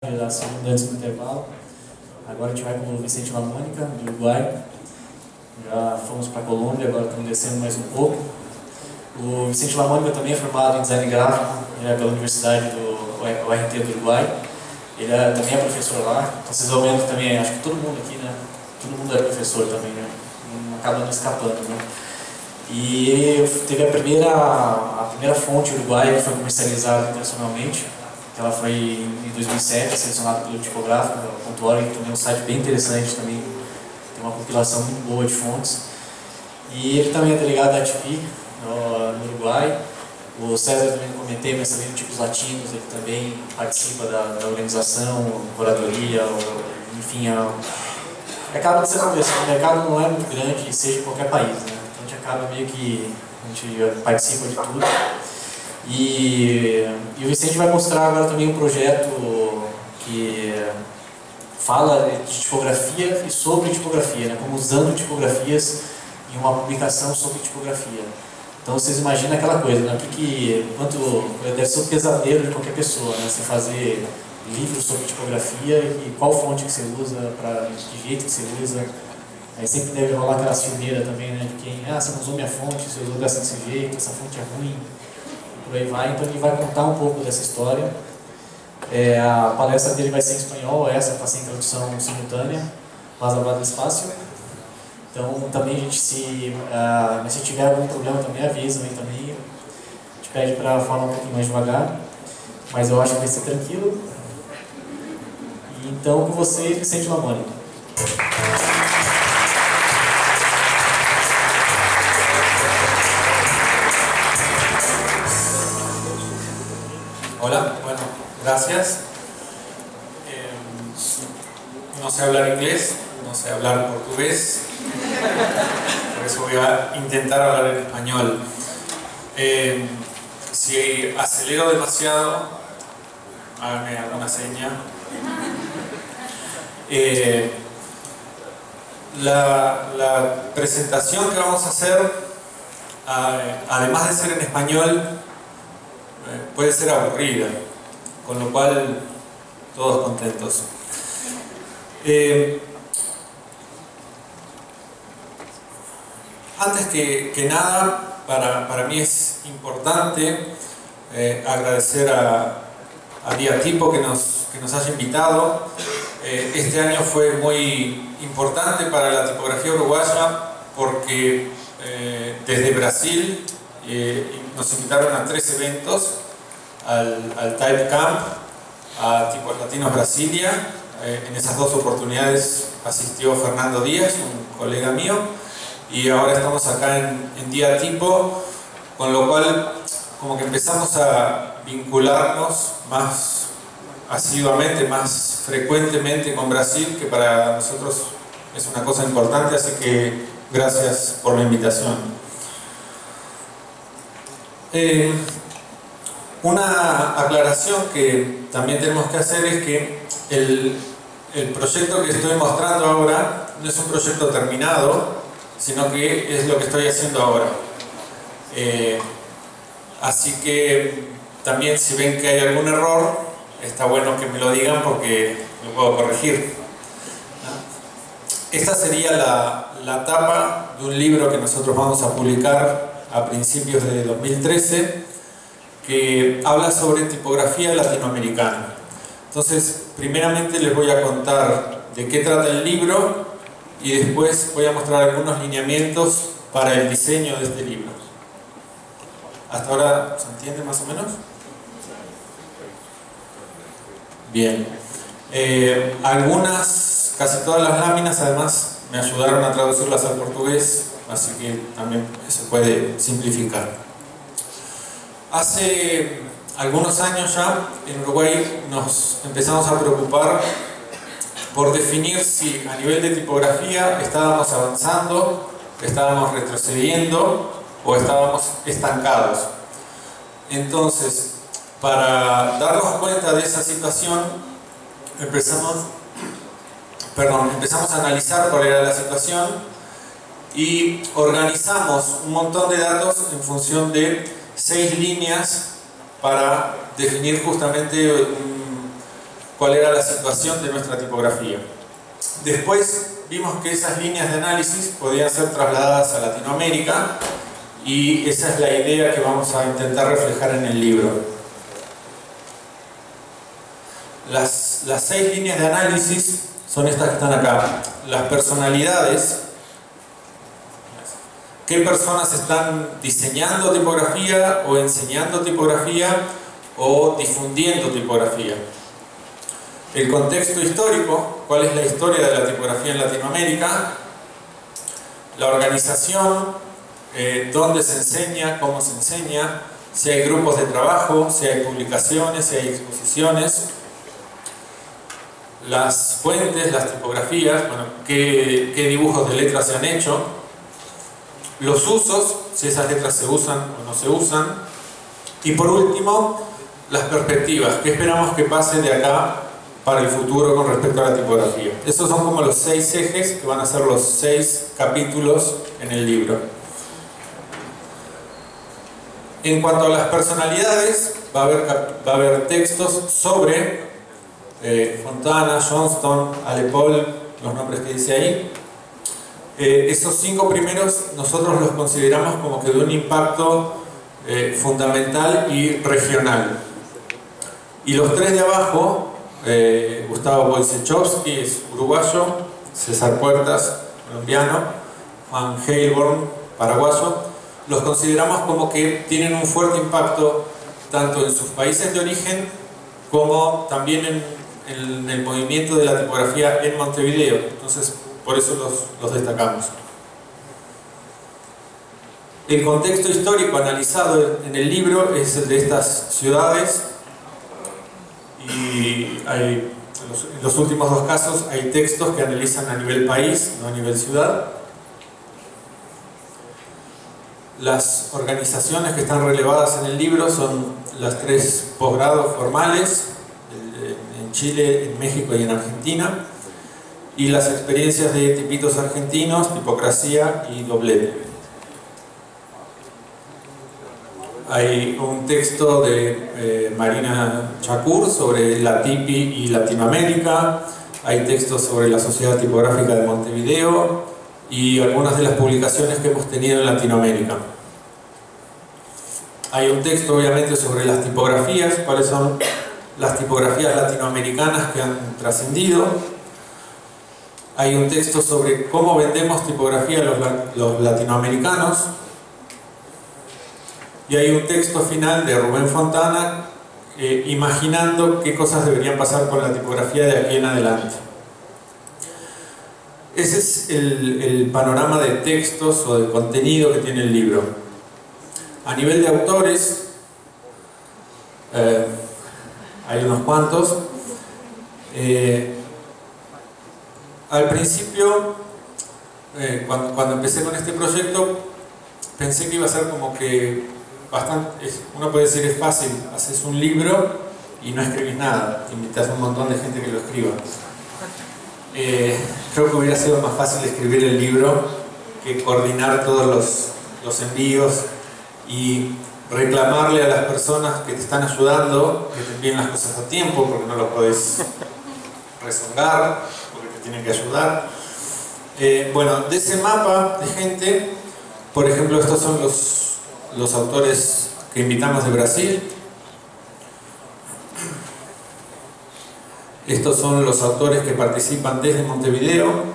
Da segunda antes do intervalo. Agora a gente vai com o Vicente Lamônica, do Uruguai. Já fomos para a Colômbia, agora estamos descendo mais um pouco. O Vicente Lamônica também é formado em design gráfico, ele é pela Universidade do URT do Uruguai. Ele também é professor lá. Então, vocês vão vendo também, acho que todo mundo aqui, né? Todo mundo é professor também, né? Não acaba não escapando, né? E ele teve a primeira fonte uruguaia que foi comercializada internacionalmente. Ela foi em 2007, selecionada pelo Tipográfico, .org, que também é um site bem interessante, também tem uma compilação muito boa de fontes. E ele também é delegado da ATP no Uruguai. O César também não comentei, mas também no Tipos Latinos, ele também participa da organização, curadoria, enfim, acaba de ser uma questão, o mercado não é muito grande, seja em qualquer país, né? Então a gente acaba meio que, a gente participa de tudo. E o Vicente vai mostrar agora também um projeto que fala de tipografia e sobre tipografia, né? Como usando tipografias em uma publicação sobre tipografia. Então vocês imaginam aquela coisa, né? Quanto deve ser o pesadelo de qualquer pessoa, né? Você fazer livros sobre tipografia e qual fonte que você usa, de jeito que você usa. Aí sempre deve rolar aquela ciumeira também, né? De quem, você não usou minha fonte, você usou desse jeito, essa fonte é ruim. Por aí vai. Então ele vai contar um pouco dessa história. A palestra dele vai ser em espanhol, essa está sem tradução simultânea, mas hablar despacio. Então também a gente, se tiver algum problema também avisa aí também. A gente pede para falar um pouquinho mais devagar, mas eu acho que vai ser tranquilo. E, então com vocês, Vicente Lamônica. Hola, bueno, gracias. No sé hablar inglés, no sé hablar portugués, por eso voy a intentar hablar en español. Si acelero demasiado, háganme alguna seña. La presentación que vamos a hacer, además de ser en español, puede ser aburrida, con lo cual todos contentos. Antes que nada, para mí es importante agradecer a Diatipo que nos haya invitado. Este año fue muy importante para la tipografía uruguaya porque desde Brasil nos invitaron a 3 eventos, al Type Camp, a Tipos Latinos Brasilia. En esas 2 oportunidades asistió Fernando Díaz, un colega mío, y ahora estamos acá en Diatipo, con lo cual como que empezamos a vincularnos más asiduamente, más frecuentemente con Brasil, que para nosotros es una cosa importante, así que gracias por la invitación. Una aclaración que también tenemos que hacer es que el proyecto que estoy mostrando ahora no es un proyecto terminado, sino que es lo que estoy haciendo ahora. Así que también, si ven que hay algún error, está bueno que me lo digan porque lo puedo corregir. Esta sería la tapa de un libro que nosotros vamos a publicar a principios de 2013, que habla sobre tipografía latinoamericana. Entonces, primeramente les voy a contar de qué trata el libro y después voy a mostrar algunos lineamientos para el diseño de este libro. ¿Hasta ahora se entiende más o menos? Bien. Casi todas las láminas además me ayudaron a traducirlas al portugués, así que también se puede simplificar. Hace algunos años ya en Uruguay nos empezamos a preocupar por definir si a nivel de tipografía estábamos avanzando, estábamos retrocediendo o estábamos estancados. Entonces, para darnos cuenta de esa situación, empezamos a analizar cuál era la situación y organizamos un montón de datos en función de 6 líneas para definir justamente cuál era la situación de nuestra tipografía. Después vimos que esas líneas de análisis podían ser trasladadas a Latinoamérica y esa es la idea que vamos a intentar reflejar en el libro. Las 6 líneas de análisis son estas que están acá. Las personalidades. ¿Qué personas están diseñando tipografía o enseñando tipografía o difundiendo tipografía? El contexto histórico, cuál es la historia de la tipografía en Latinoamérica. La organización, dónde se enseña, cómo se enseña, si hay grupos de trabajo, si hay publicaciones, si hay exposiciones. Las fuentes, las tipografías, bueno, qué dibujos de letras se han hecho. Los usos, si esas letras se usan o no se usan. Y por último, las perspectivas, qué esperamos que pase de acá para el futuro con respecto a la tipografía. Esos son como los 6 ejes que van a ser los 6 capítulos en el libro. En cuanto a las personalidades, va a haber textos sobre Fontana, Johnston, Alepol, los nombres que dice ahí. Esos 5 primeros nosotros los consideramos como que de un impacto fundamental y regional. Y los 3 de abajo, Gustavo Wojciechowski, es uruguayo, César Puertas, colombiano, Juan Heilborn, paraguayo, los consideramos como que tienen un fuerte impacto tanto en sus países de origen como también en el movimiento de la tipografía en Montevideo. Entonces, por eso los destacamos. El contexto histórico analizado en el libro es el de estas ciudades y en los últimos 2 casos hay textos que analizan a nivel país, no a nivel ciudad. Las organizaciones que están relevadas en el libro son las 3 posgrados formales en Chile, en México y en Argentina, y las experiencias de tipitos argentinos, tipocracia y doblete. Hay un texto de Marina Chacur sobre la TIPI y Latinoamérica, hay textos sobre la Sociedad Tipográfica de Montevideo y algunas de las publicaciones que hemos tenido en Latinoamérica. Hay un texto obviamente sobre las tipografías, cuáles son las tipografías latinoamericanas que han trascendido. Hay un texto sobre cómo vendemos tipografía a los latinoamericanos. Y hay un texto final de Rubén Fontana imaginando qué cosas deberían pasar con la tipografía de aquí en adelante. Ese es el panorama de textos o de contenido que tiene el libro. A nivel de autores, hay unos cuantos. Al principio, cuando empecé con este proyecto, pensé que iba a ser como que uno puede decir es fácil, haces un libro y no escribís nada, invitas a un montón de gente que lo escriba. Creo que hubiera sido más fácil escribir el libro que coordinar todos los envíos y reclamarle a las personas que te están ayudando que te envíen las cosas a tiempo, porque no lo podés rezongar, porque te tienen que ayudar. Bueno, de ese mapa de gente, por ejemplo, estos son los autores que invitamos de Brasil. Estos son los autores que participan desde Montevideo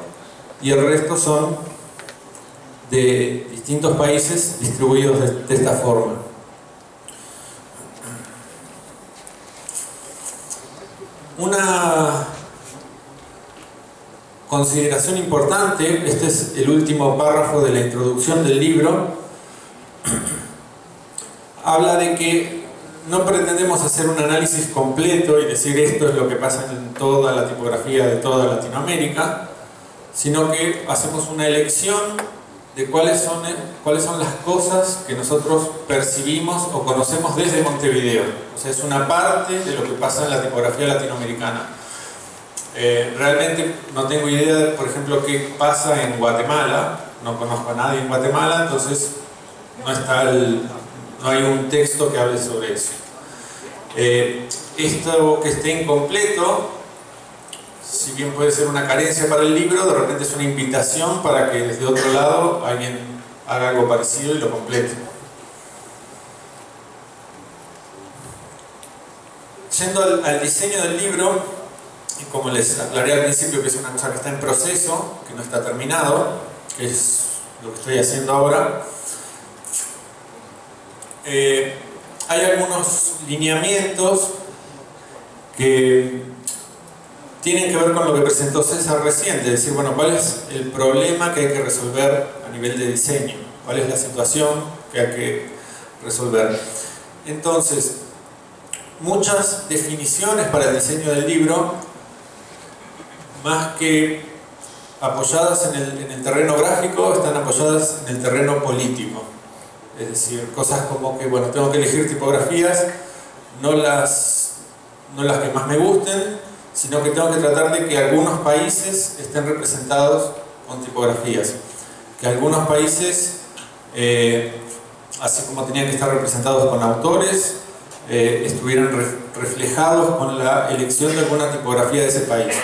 y el resto son de distintos países distribuidos de esta forma. Una consideración importante, este es el último párrafo de la introducción del libro, habla de que no pretendemos hacer un análisis completo y decir esto es lo que pasa en toda la tipografía de toda Latinoamérica, sino que hacemos una elección de cuáles son las cosas que nosotros percibimos o conocemos desde Montevideo. O sea, es una parte de lo que pasa en la tipografía latinoamericana. Realmente no tengo idea, por ejemplo, qué pasa en Guatemala. No conozco a nadie en Guatemala, entonces no hay un texto que hable sobre eso. Esto que esté incompleto si bien puede ser una carencia para el libro, de repente es una invitación para que desde otro lado alguien haga algo parecido y lo complete. Yendo al diseño del libro, y como les aclaré al principio que es una cosa que está en proceso, que no está terminado, que es lo que estoy haciendo ahora, hay algunos lineamientos que tienen que ver con lo que presentó César recién, de decir, bueno, ¿cuál es el problema que hay que resolver a nivel de diseño? ¿Cuál es la situación que hay que resolver? Entonces, muchas definiciones para el diseño del libro, más que apoyadas en el terreno gráfico, están apoyadas en el terreno político. Es decir, cosas como que, bueno, tengo que elegir tipografías, no las que más me gusten, sino que tengo que tratar de que algunos países estén representados con tipografías. Que algunos países, así como tenían que estar representados con autores, estuvieran reflejados con la elección de alguna tipografía de ese país.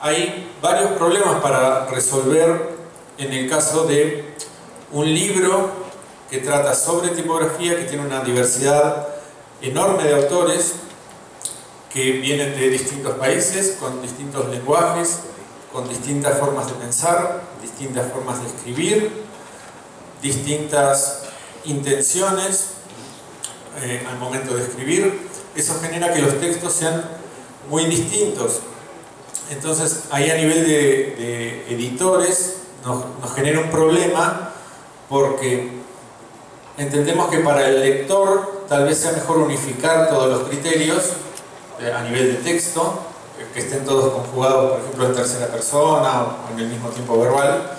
Hay varios problemas para resolver en el caso de un libro que trata sobre tipografía, que tiene una diversidad enorme de autores que vienen de distintos países, con distintos lenguajes, con distintas formas de pensar, distintas formas de escribir, distintas intenciones al momento de escribir. Eso genera que los textos sean muy distintos. Entonces, ahí a nivel de editores nos genera un problema, porque entendemos que para el lector tal vez sea mejor unificar todos los criterios a nivel de texto, que estén todos conjugados, por ejemplo, en tercera persona o en el mismo tiempo verbal,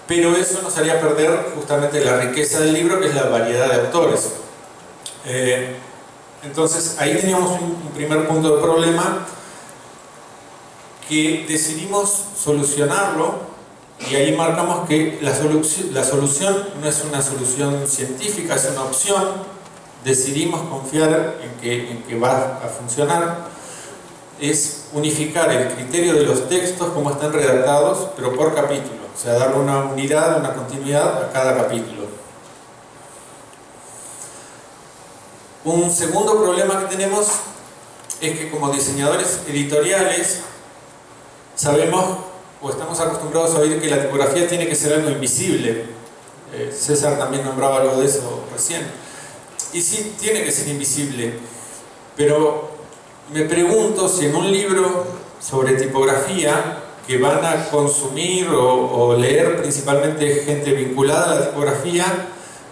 pero eso nos haría perder justamente la riqueza del libro, que es la variedad de autores. Entonces, ahí teníamos un primer punto de problema que decidimos solucionarlo, y ahí marcamos que la solución no es una solución científica, es una opción. Decidimos confiar en que va a funcionar. Es unificar el criterio de los textos como están redactados, pero por capítulo, o sea, darle una unidad, una continuidad a cada capítulo. Un segundo problema que tenemos es que como diseñadores editoriales sabemos o estamos acostumbrados a oír que la tipografía tiene que ser algo invisible. César también nombraba algo de eso recién. Y sí, tiene que ser invisible, pero me pregunto si en un libro sobre tipografía que van a consumir o leer principalmente gente vinculada a la tipografía,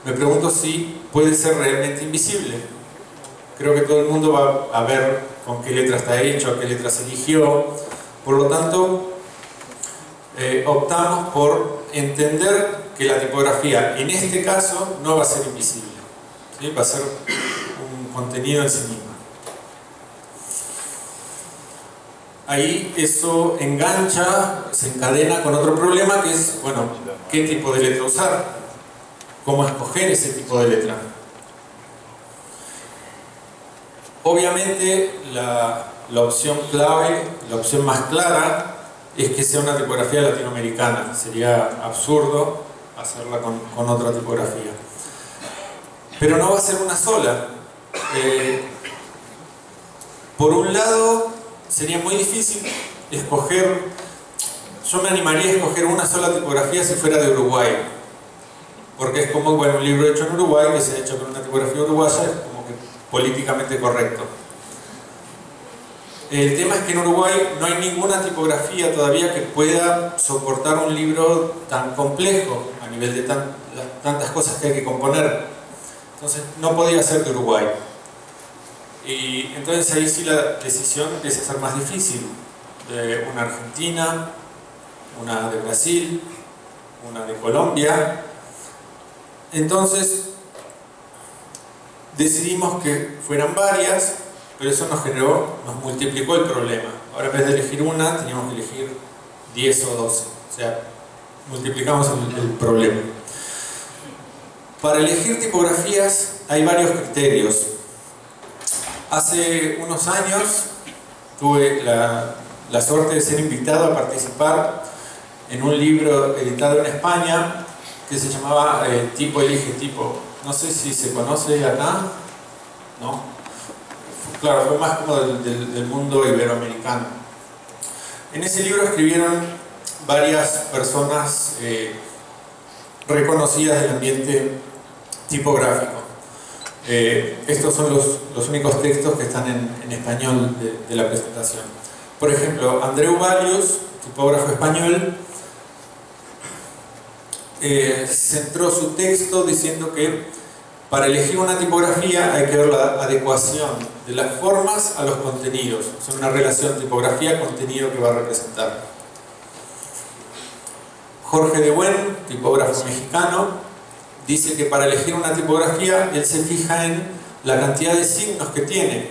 me pregunto si puede ser realmente invisible. Creo que todo el mundo va a ver con qué letra está hecho, qué letra se eligió. Por lo tanto, optamos por entender que la tipografía en este caso no va a ser invisible, ¿sí? Va a ser un contenido en sí mismo. Ahí eso engancha, se encadena con otro problema, que es, bueno, ¿qué tipo de letra usar? ¿Cómo escoger ese tipo de letra? Obviamente la opción clave, la opción más clara, es que sea una tipografía latinoamericana. Sería absurdo hacerla con otra tipografía. Pero no va a ser una sola. Por un lado, sería muy difícil escoger. Yo me animaría a escoger una sola tipografía si fuera de Uruguay, porque es como, bueno, un libro hecho en Uruguay que se ha hecho con una tipografía uruguaya, es como que políticamente correcto. El tema es que en Uruguay no hay ninguna tipografía todavía que pueda soportar un libro tan complejo a nivel de tantas cosas que hay que componer. Entonces no podía ser de Uruguay. Y entonces ahí sí la decisión empieza a ser más difícil. De una Argentina, una de Brasil, una de Colombia. Entonces decidimos que fueran varias, pero eso nos multiplicó el problema. Ahora en vez de elegir una, teníamos que elegir 10 o 12. O sea, multiplicamos el problema. Para elegir tipografías hay varios criterios. Hace unos años tuve la suerte de ser invitado a participar en un libro editado en España que se llamaba Tipo elige tipo. No sé si se conoce acá, ¿no? Claro, fue más como del mundo iberoamericano. En ese libro escribieron varias personas reconocidas del ambiente tipográfico. Estos son los únicos textos que están en español de la presentación. Por ejemplo, Andreu Valius, tipógrafo español, centró su texto diciendo que para elegir una tipografía hay que ver la adecuación de las formas a los contenidos. Es una relación tipografía-contenido que va a representar. Jorge de Buen, tipógrafo mexicano, dice que para elegir una tipografía él se fija en la cantidad de signos que tiene.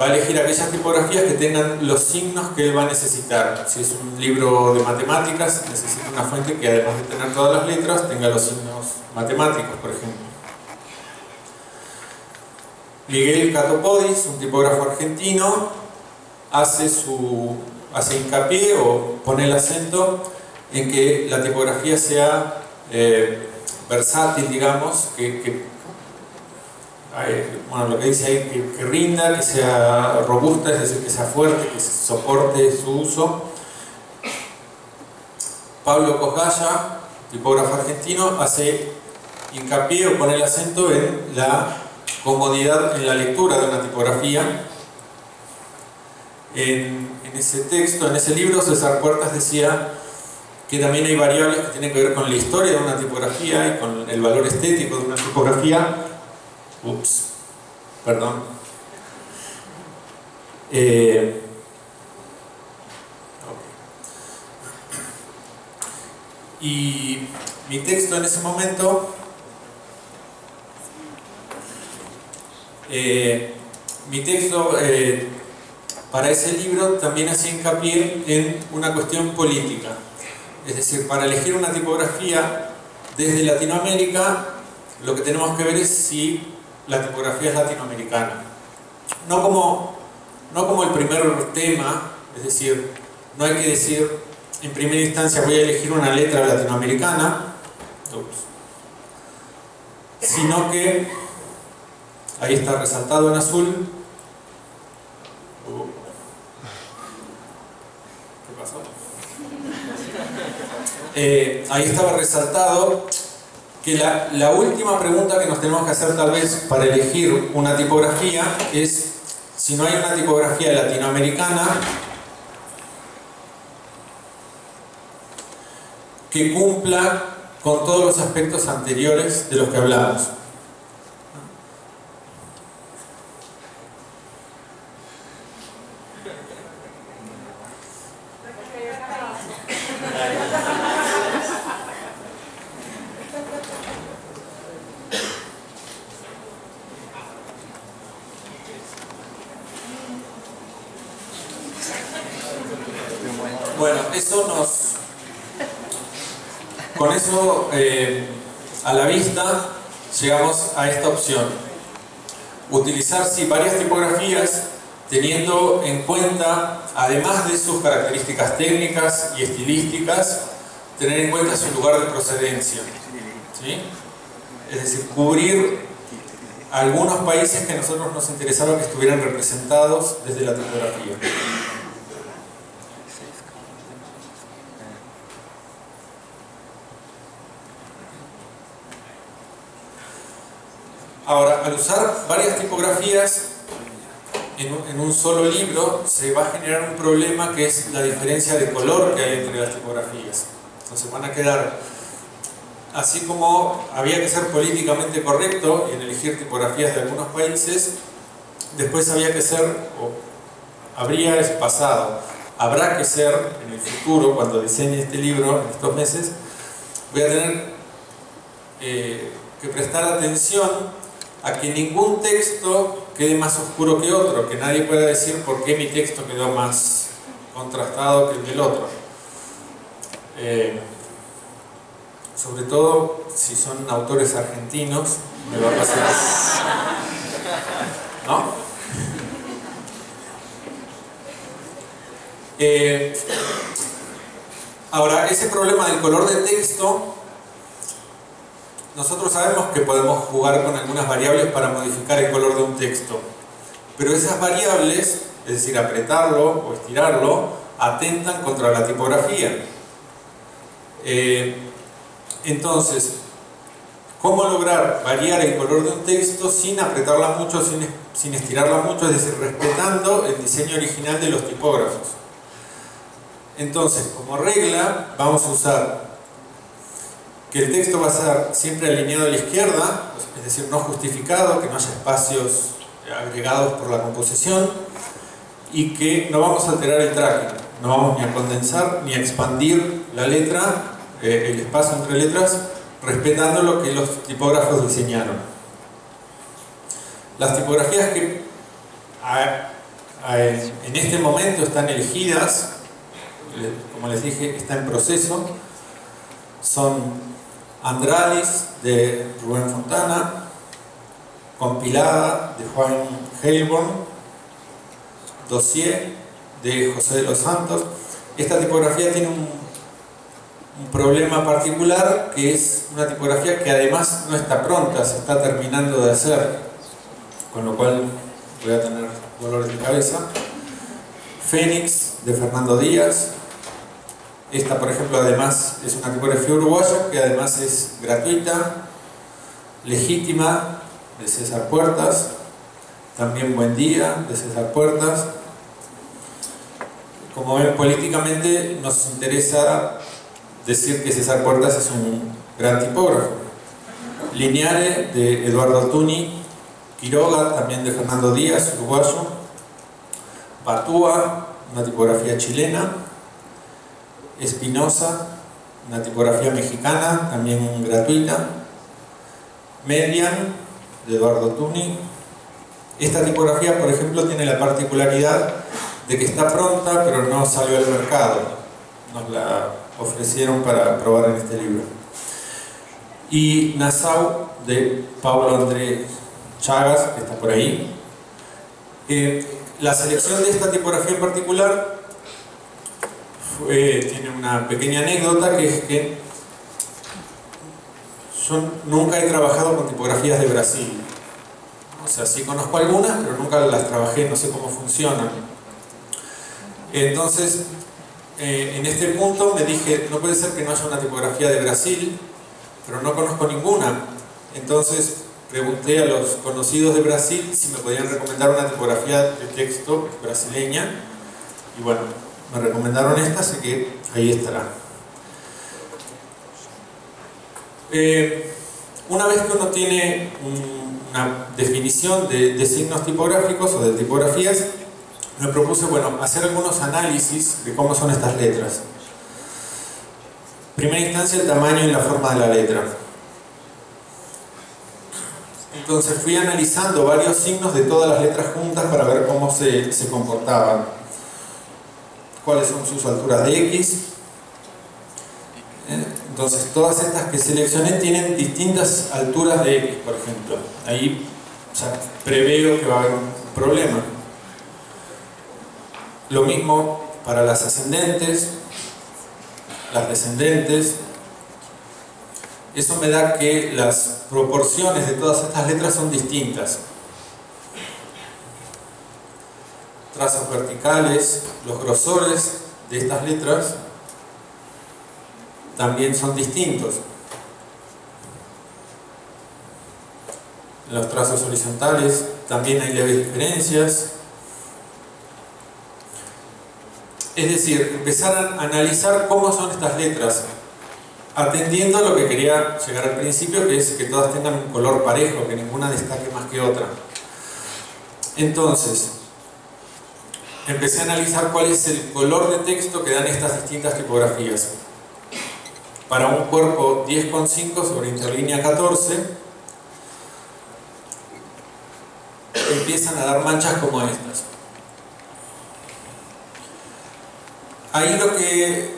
Va a elegir aquellas tipografías que tengan los signos que él va a necesitar. Si es un libro de matemáticas, necesita una fuente que además de tener todas las letras, tenga los signos matemáticos, por ejemplo. Miguel Catopodis, un tipógrafo argentino, hace hincapié o pone el acento en que la tipografía sea versátil, digamos, bueno, lo que dice ahí, que rinda, que sea robusta, es decir, que sea fuerte, que soporte su uso. Pablo Cosgaya, tipógrafo argentino, hace hincapié o pone el acento en la comodidad en la lectura de una tipografía. En ese texto, en ese libro, César Puertas decía que también hay variables que tienen que ver con la historia de una tipografía y con el valor estético de una tipografía. Ups, perdón. Y mi texto en ese momento, para ese libro también hacía hincapié en una cuestión política. Es decir, para elegir una tipografía desde Latinoamérica, lo que tenemos que ver es si la tipografía es latinoamericana. No como el primer tema, es decir, no hay que decir en primera instancia voy a elegir una letra latinoamericana, sino que, ahí está resaltado en azul, ¿qué pasó? Ahí estaba resaltado que la última pregunta que nos tenemos que hacer tal vez para elegir una tipografía es si no hay una tipografía latinoamericana que cumpla con todos los aspectos anteriores de los que hablamos. Bueno, con eso a la vista llegamos a esta opción. Utilizar varias tipografías teniendo en cuenta, además de sus características técnicas y estilísticas, tener en cuenta su lugar de procedencia, ¿sí? Es decir, cubrir algunos países que a nosotros nos interesaba que estuvieran representados desde la tipografía. Ahora, al usar varias tipografías en un solo libro, se va a generar un problema que es la diferencia de color que hay entre las tipografías. Entonces van a quedar, así como había que ser políticamente correcto en elegir tipografías de algunos países, después había que ser, o habría pasado, habrá que ser en el futuro, cuando diseñe este libro en estos meses, voy a tener que prestar atención a que ningún texto quede más oscuro que otro, que nadie pueda decir por qué mi texto quedó más contrastado que el del otro. Sobre todo si son autores argentinos, me va a pasar. ¿No? Ahora, ese problema del color de texto, nosotros sabemos que podemos jugar con algunas variables para modificar el color de un texto, pero esas variables, es decir, apretarlo o estirarlo, atentan contra la tipografía. Entonces, ¿cómo lograr variar el color de un texto sin apretarla mucho, sin estirarla mucho? Es decir, respetando el diseño original de los tipógrafos. Entonces, como regla, vamos a usar que el texto va a ser siempre alineado a la izquierda, es decir, no justificado, que no haya espacios agregados por la composición, y que no vamos a alterar el tracking, no vamos ni a condensar ni a expandir la letra, el espacio entre letras, respetando lo que los tipógrafos diseñaron. Las tipografías que en este momento están elegidas, como les dije, está en proceso, son Andralis de Rubén Fontana, Compilada de Juan Heilborn, Dossier de José de los Santos. Esta tipografía tiene un problema particular, que es una tipografía que además no está pronta, se está terminando de hacer, con lo cual voy a tener dolores de cabeza. Fénix de Fernando Díaz. Esta, por ejemplo, además es una tipografía uruguaya que además es gratuita. Legítima de César Puertas. También Buen Día de César Puertas. Como ven, políticamente nos interesa decir que César Puertas es un gran tipógrafo. Lineare de Eduardo Tuni. Quiroga, también de Fernando Díaz, uruguayo. Batúa, una tipografía chilena. Espinosa, una tipografía mexicana, también gratuita. Median, de Eduardo Tuni. Esta tipografía, por ejemplo, tiene la particularidad de que está pronta, pero no salió al mercado. Nos la ofrecieron para probar en este libro. Y Nassau, de Pablo Andrés Chagas, que está por ahí. La selección de esta tipografía en particular tiene una pequeña anécdota, que es que yo nunca he trabajado con tipografías de Brasil. O sea, sí conozco algunas, pero nunca las trabajé, no sé cómo funcionan. Entonces, en este punto me dije, no puede ser que no haya una tipografía de Brasil, pero no conozco ninguna. Entonces pregunté a los conocidos de Brasil si me podían recomendar una tipografía de texto brasileña, y bueno, me recomendaron esta, así que ahí estará. Una vez que uno tiene una definición de signos tipográficos o de tipografías, me propuse, bueno, hacer algunos análisis de cómo son estas letras. En primera instancia, el tamaño y la forma de la letra. Entonces fui analizando varios signos de todas las letras juntas para ver cómo se comportaban. Cuáles son sus alturas de X. Entonces todas estas que seleccioné tienen distintas alturas de X, por ejemplo. Ahí ya preveo que va a haber un problema. Lo mismo para las ascendentes, las descendentes. Eso me da que las proporciones de todas estas letras son distintas. Trazos verticales, los grosores de estas letras también son distintos. En los trazos horizontales también hay leves diferencias. Es decir, empezar a analizar cómo son estas letras, atendiendo a lo que quería llegar al principio, que es que todas tengan un color parejo, que ninguna destaque más que otra. Entonces, empecé a analizar cuál es el color de texto que dan estas distintas tipografías. Para un cuerpo 10,5 sobre interlínea 14, empiezan a dar manchas como estas. Ahí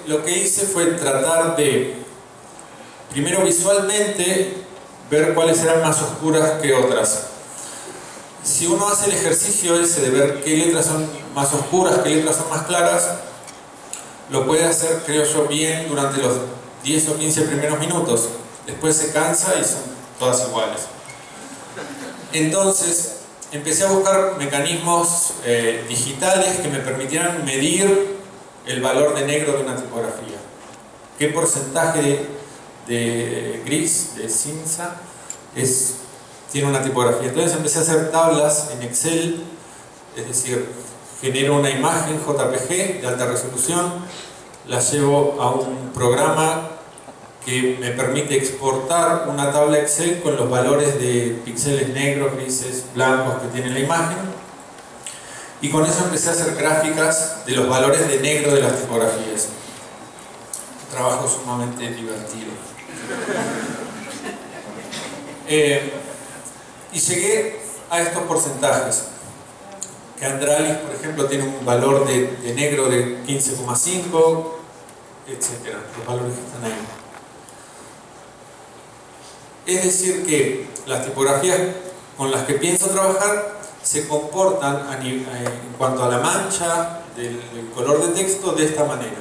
lo que hice fue tratar de, primero visualmente, ver cuáles eran más oscuras que otras. Si uno hace el ejercicio ese de ver qué letras son más oscuras, qué letras son más claras, lo puede hacer, creo yo, bien durante los 10 o 15 primeros minutos. Después se cansa y son todas iguales. Entonces, empecé a buscar mecanismos digitales que me permitieran medir el valor de negro de una tipografía. ¿Qué porcentaje de gris, de cinza, tiene una tipografía? Entonces empecé a hacer tablas en Excel, es decir, genero una imagen JPG de alta resolución, la llevo a un programa que me permite exportar una tabla Excel con los valores de píxeles negros, grises, blancos que tiene la imagen, y con eso empecé a hacer gráficas de los valores de negro de las tipografías. Un trabajo sumamente divertido. Y llegué a estos porcentajes, que Andralis, por ejemplo, tiene un valor de negro de 15,5, etc. Los valores que están ahí. Es decir que las tipografías con las que pienso trabajar se comportan en cuanto a la mancha del color de texto de esta manera.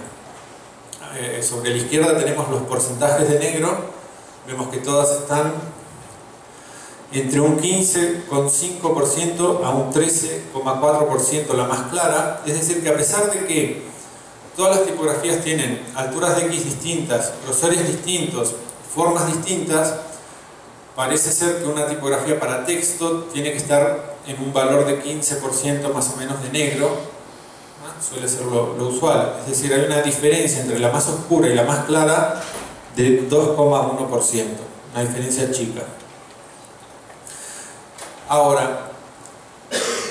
Sobre la izquierda tenemos los porcentajes de negro, vemos que todas están entre un 15,5% a un 13,4% la más clara, es decir que a pesar de que todas las tipografías tienen alturas de X distintas, grosores distintos, formas distintas, parece ser que una tipografía para texto tiene que estar en un valor de 15% más o menos de negro, ¿no? Suele ser lo usual, es decir, hay una diferencia entre la más oscura y la más clara de 2,1%, una diferencia chica. Ahora,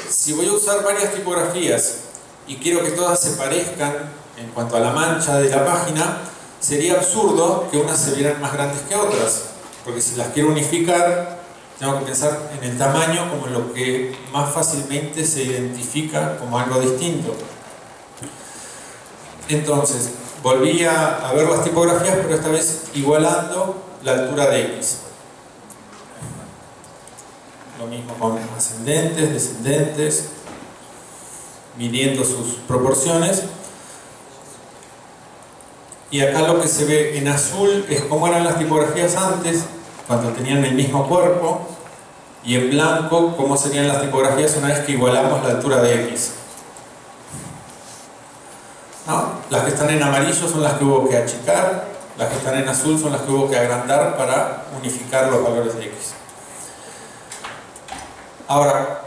si voy a usar varias tipografías y quiero que todas se parezcan en cuanto a la mancha de la página, sería absurdo que unas se vieran más grandes que otras, porque si las quiero unificar, tengo que pensar en el tamaño como lo que más fácilmente se identifica como algo distinto. Entonces, volví a ver las tipografías, pero esta vez igualando la altura de X. Lo mismo con ascendentes, descendentes, midiendo sus proporciones. Y acá lo que se ve en azul es cómo eran las tipografías antes, cuando tenían el mismo cuerpo, y en blanco cómo serían las tipografías una vez que igualamos la altura de X. ¿No? Las que están en amarillo son las que hubo que achicar, las que están en azul son las que hubo que agrandar para unificar los valores de X. Ahora,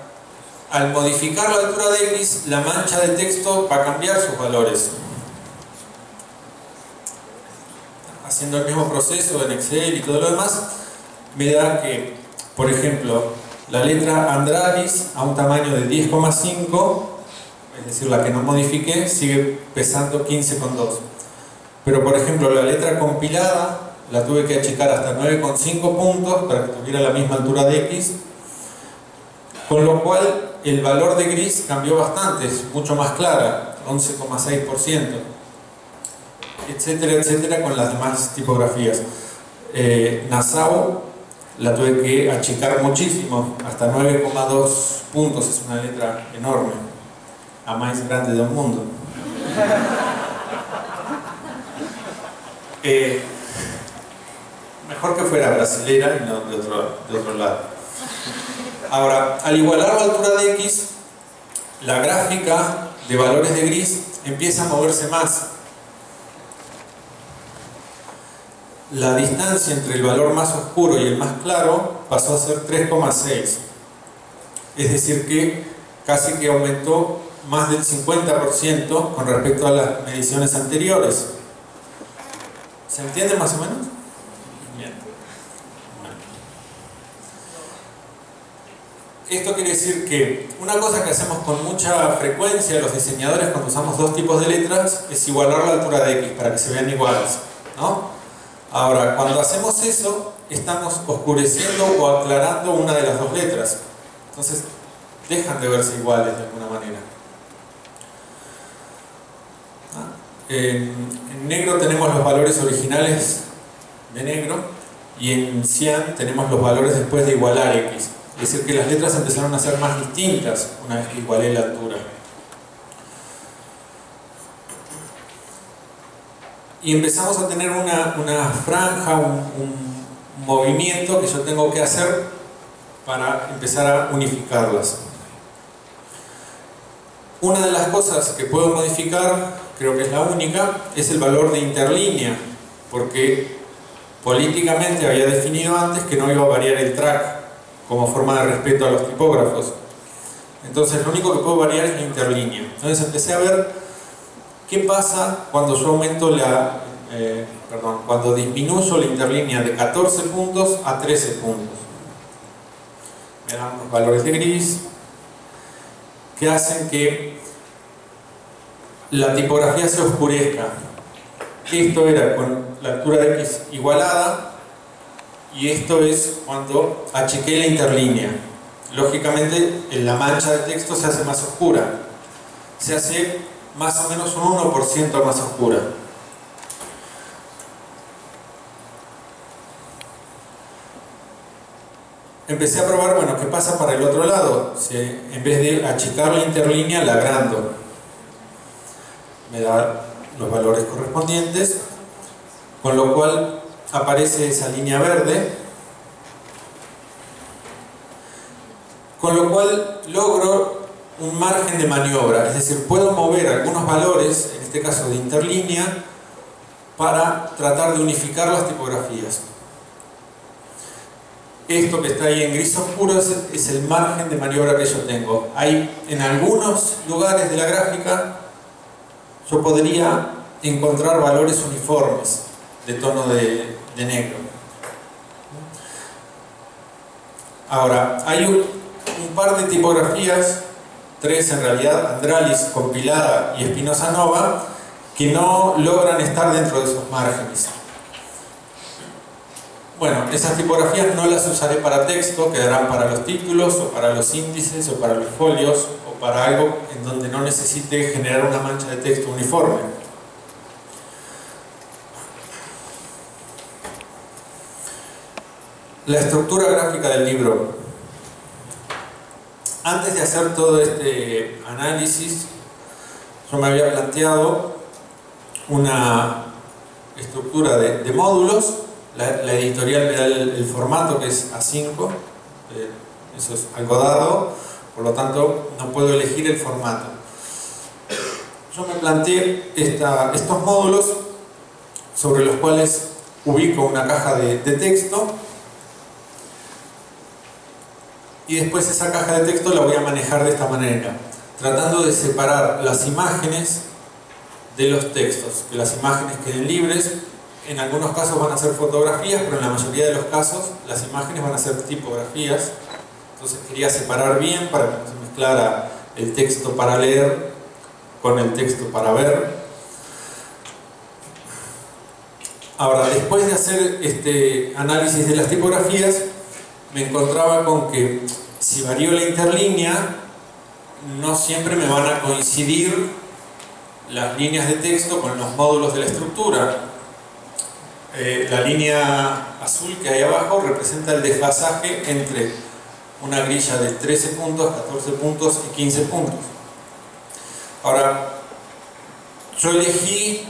al modificar la altura de X, la mancha de texto va a cambiar sus valores. Haciendo el mismo proceso en Excel y todo lo demás, me da que, por ejemplo, la letra Andralis a un tamaño de 10,5, es decir, la que no modifiqué, sigue pesando 15,2. Pero, por ejemplo, la letra compilada la tuve que achicar hasta 9,5 puntos para que tuviera la misma altura de X, con lo cual el valor de gris cambió bastante, es mucho más clara, 11,6%. Etcétera, etcétera, con las demás tipografías. Nassau la tuve que achicar muchísimo, hasta 9,2 puntos, es una letra enorme, a más grande del mundo. Mejor que fuera brasilera y no de otro lado. Ahora, al igualar la altura de X, la gráfica de valores de gris empieza a moverse más. La distancia entre el valor más oscuro y el más claro pasó a ser 3,6. Es decir que casi que aumentó más del 50% con respecto a las mediciones anteriores. ¿Se entiende más o menos? Bien. Bueno. Esto quiere decir que una cosa que hacemos con mucha frecuencia los diseñadores cuando usamos dos tipos de letras es igualar la altura de X para que se vean iguales, ¿no? Ahora, cuando hacemos eso, estamos oscureciendo o aclarando una de las dos letras. Entonces, dejan de verse iguales de alguna manera. En negro tenemos los valores originales de negro y en cian tenemos los valores después de igualar X. Es decir, que las letras empezaron a ser más distintas una vez que igualé la altura. y empezamos a tener una franja, un movimiento que yo tengo que hacer para empezar a unificarlas. Una de las cosas que puedo modificar, creo que es la única, es el valor de interlínea, porque políticamente había definido antes que no iba a variar el track como forma de respeto a los tipógrafos. Entonces lo único que puedo variar es la interlínea. Entonces empecé a ver qué pasa cuando yo aumento cuando disminuyo la interlínea de 14 puntos a 13 puntos. Me dan unos valores de gris que hacen que la tipografía se oscurezca. Esto era con la altura de X igualada, y esto es cuando achiqué la interlínea. Lógicamente la mancha de texto se hace más oscura, se hace más o menos un 1% más oscura. Empecé a probar, bueno, qué pasa para el otro lado. Si en vez de achicar la interlínea, la agrando. Me da los valores correspondientes, con lo cual aparece esa línea verde, con lo cual logro un margen de maniobra, es decir, puedo mover algunos valores, en este caso de interlínea, para tratar de unificar las tipografías. Esto que está ahí en gris oscuro es el margen de maniobra que yo tengo. Hay en algunos lugares de la gráfica yo podría encontrar valores uniformes de tono de negro. Ahora, hay un par de tipografías, 3 en realidad, Andralis, Compilada y Espinosa Nova, que no logran estar dentro de esos márgenes. Bueno, esas tipografías no las usaré para texto, quedarán para los títulos o para los índices o para los folios o para algo en donde no necesite generar una mancha de texto uniforme. La estructura gráfica del libro. Antes de hacer todo este análisis, yo me había planteado una estructura de módulos. La editorial me da el formato, que es A5, eso es algo dado, por lo tanto no puedo elegir el formato. Yo me planteé estos módulos sobre los cuales ubico una caja de texto, y después esa caja de texto la voy a manejar de esta manera, tratando de separar las imágenes de los textos, que las imágenes queden libres. En algunos casos van a ser fotografías, pero en la mayoría de los casos las imágenes van a ser tipografías. Entonces quería separar bien para que no se mezclara el texto para leer con el texto para ver. Ahora, después de hacer este análisis de las tipografías, me encontraba con que si varío la interlínea, no siempre me van a coincidir las líneas de texto con los módulos de la estructura. La línea azul que hay abajo representa el desfasaje entre una grilla de 13 puntos, 14 puntos y 15 puntos. Ahora, yo elegí,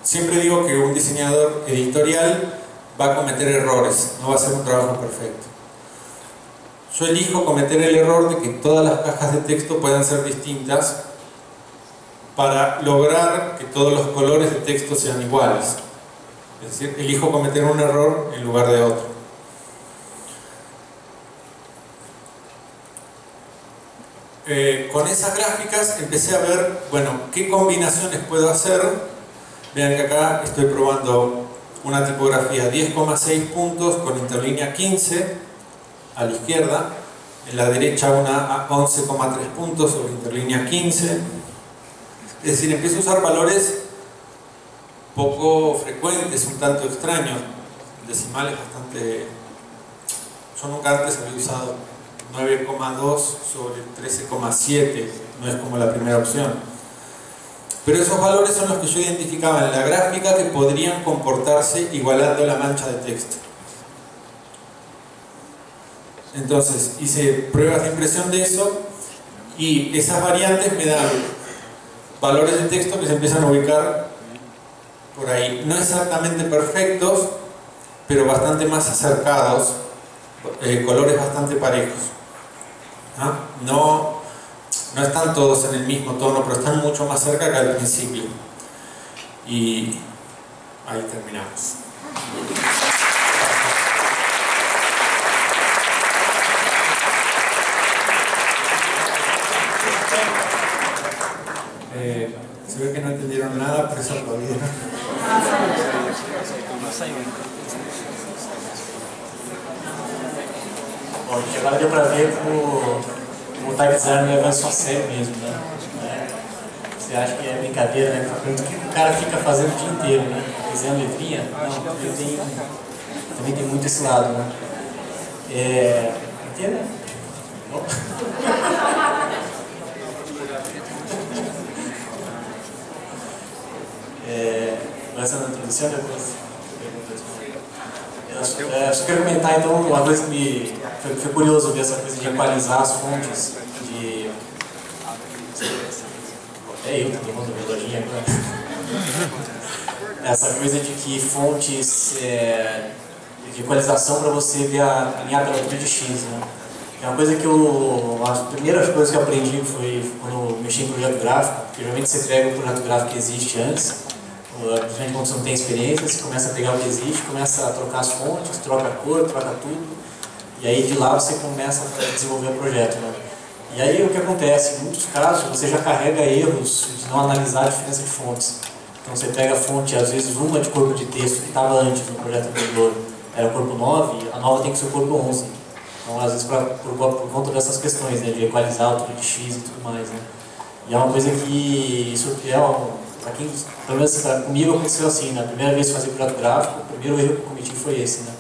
siempre digo que un diseñador editorial va a cometer errores, no va a ser un trabajo perfecto. Yo elijo cometer el error de que todas las cajas de texto puedan ser distintas para lograr que todos los colores de texto sean iguales. Es decir, elijo cometer un error en lugar de otro. Con esas gráficas empecé a ver, bueno, qué combinaciones puedo hacer. Vean que acá estoy probando una tipografía 10,6 puntos con interlínea 15 a la izquierda, en la derecha una 11,3 puntos sobre interlínea 15. Es decir, empiezo a usar valores poco frecuentes, un tanto extraños, decimales bastante... Yo nunca antes había usado 9,2 sobre 13,7, no es como la primera opción. Pero esos valores son los que yo identificaba en la gráfica que podrían comportarse igualando la mancha de texto. Entonces hice pruebas de impresión de eso, y esas variantes me dan valores de texto que se empiezan a ubicar por ahí, no exactamente perfectos, pero bastante más acercados, colores bastante parejos. No están todos en el mismo tono, pero están mucho más cerca que al principio. Y ahí terminamos. Se ve que no entendieron nada, pero eso lo vieron. Bom, agora deu para ver como o type design leva isso a sério mesmo, né? Você acha que é brincadeira, né? O que o cara fica fazendo o dia inteiro, né? Desenhando letrinha? Não, também tem muito esse lado, né? Entende? Bom. Essa na introdução, depois eu só quero comentar então uma coisa que foi curioso ver essa coisa de equalizar as fontes de... eu que estou tomando melodia agora. Essa coisa de que fontes de equalização para você ver alinhar pela altura de X, né? É uma coisa que as primeiras coisas que eu aprendi foi quando eu mexi em projeto gráfico, porque geralmente você pega o projeto gráfico que existe antes, principalmente quando você não tem experiência, você começa a pegar o que existe, começa a trocar as fontes, troca a cor, troca tudo, e aí de lá você começa a desenvolver o projeto, né? E aí o que acontece? Em muitos casos você já carrega erros de não analisar a diferença de fontes. Então você pega a fonte, às vezes uma de corpo de texto que estava antes no projeto anterior era o corpo 9, a nova tem que ser o corpo 11. Então às vezes por conta dessas questões, né, de equalizar a altura de X e tudo mais, né? E é uma coisa que isso para quem, pelo menos comigo aconteceu assim, né? A primeira vez que eu fazia projeto gráfico, o primeiro erro que eu cometi foi esse, né?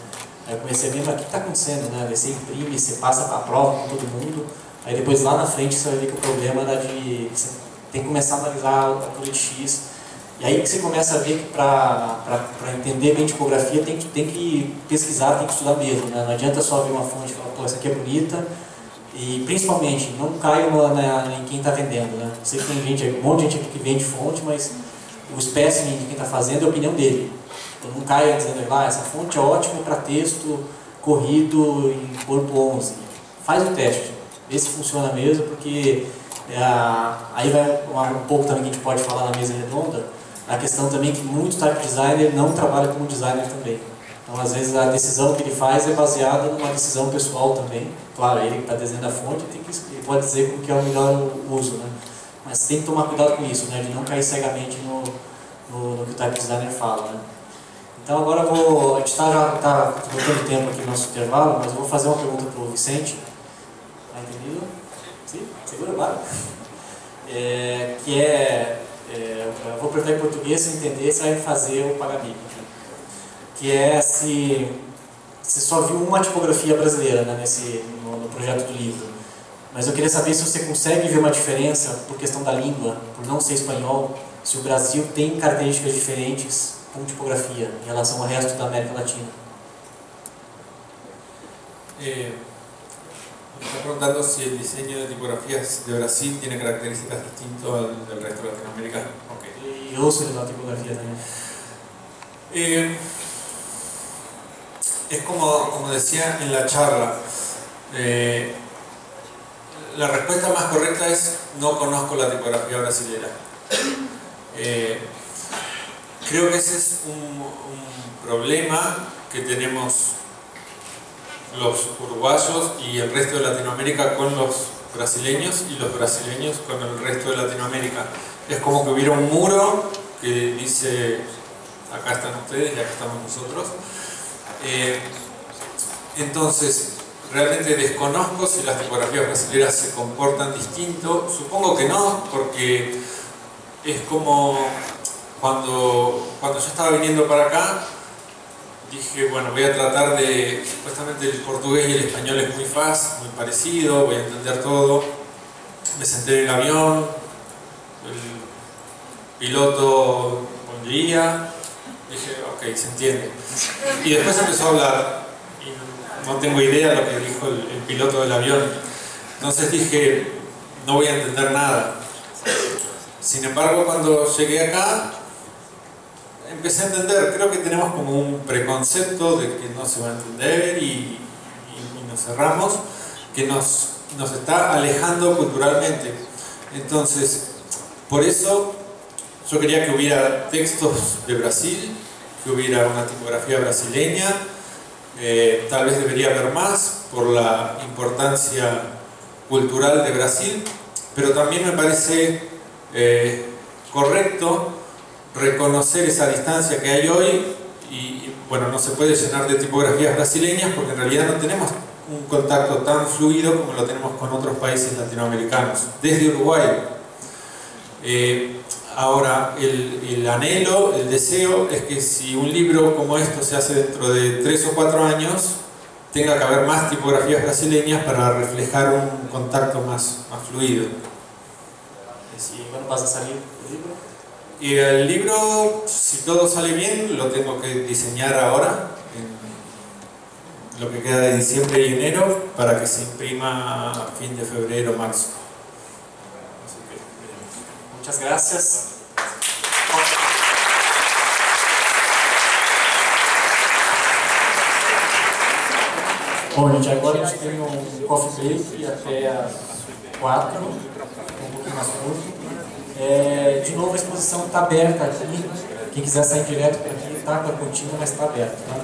Aí eu comecei a ver, mas o que está acontecendo, né? Você imprime, você passa para a prova com todo mundo, aí depois lá na frente você vai ver que o problema era de você tem que começar a analisar a altura de X. E aí que você começa a ver que para entender bem tipografia tem que pesquisar, tem que estudar mesmo, né? Não adianta só ver uma fonte e falar, pô, essa aqui é bonita, e principalmente não caia em quem está vendendo, né? Sei que tem um monte de gente aqui que vende fonte, mas o espécime de quem está fazendo é a opinião dele. Então não caia dizendo, essa fonte é ótima para texto corrido em corpo 11. Faz o teste, vê se funciona mesmo, porque aí vai um pouco também que a gente pode falar na mesa redonda, a questão também que muito type designer não trabalha como designer também. Então às vezes a decisão que ele faz é baseada numa decisão pessoal também. Claro, ele que está desenhando a fonte, ele pode dizer como que é o melhor uso, né? Mas tem que tomar cuidado com isso, né? De não cair cegamente no que o type designer fala, né? Então agora a gente já está botando tempo aqui no nosso intervalo, mas eu vou fazer uma pergunta para o Vicente. Está entendido? Sim? Segura agora. Eu vou perguntar em português, se entender, você vai fazer o pagamento. Que é se você só viu uma tipografia brasileira, né, no projeto do livro. Mas eu queria saber se você consegue ver uma diferença por questão da língua, por não ser espanhol, se o Brasil tem características diferentes com tipografia em relação ao resto da América Latina. Está preguntando si el diseño de tipografías de Brasil tiene características distintas del resto de Latinoamérica. Okay. Y uso de la tipografía también. Es como decía en la charla, la respuesta más correcta es no conozco la tipografía brasilera. Creo que ese es un problema que tenemos los uruguayos y el resto de Latinoamérica con los brasileños y los brasileños con el resto de Latinoamérica. Es como que hubiera un muro que dice acá están ustedes y acá estamos nosotros. Entonces realmente desconozco si las tipografías brasileñas se comportan distinto. Supongo que no, porque es como cuando yo estaba viniendo para acá, dije, bueno, voy a tratar de, supuestamente el portugués y el español es muy fácil, muy parecido, voy a entender todo. Me senté en el avión, el piloto buen día, dije, ok, se entiende. Y después empezó a hablar, y no tengo idea de lo que dijo el piloto del avión. Entonces dije, no voy a entender nada. Sin embargo, cuando llegué acá, empecé a entender, creo que tenemos como un preconcepto de que no se va a entender y nos cerramos, que nos está alejando culturalmente. Entonces, por eso yo quería que hubiera textos de Brasil, que hubiera una tipografía brasileña, tal vez debería haber más por la importancia cultural de Brasil, pero también me parece correcto reconocer esa distancia que hay hoy y bueno, no se puede llenar de tipografías brasileñas porque en realidad no tenemos un contacto tan fluido como lo tenemos con otros países latinoamericanos, desde Uruguay. Ahora, el anhelo, el deseo es que si un libro como esto se hace dentro de 3 o 4 años, tenga que haber más tipografías brasileñas para reflejar un contacto más fluido. ¿Y cuándo vas a salir el libro? Y el libro, si todo sale bien, lo tengo que diseñar ahora, en lo que queda de diciembre y enero, para que se imprima a fin de febrero o marzo. Muchas gracias. Bom, gente, agora a gente tem um coffee break até às 4, um pouquinho mais curto. De novo, a exposição está aberta aqui. Quem quiser sair direto para aqui, está com a cortina, mas está aberta. Tá?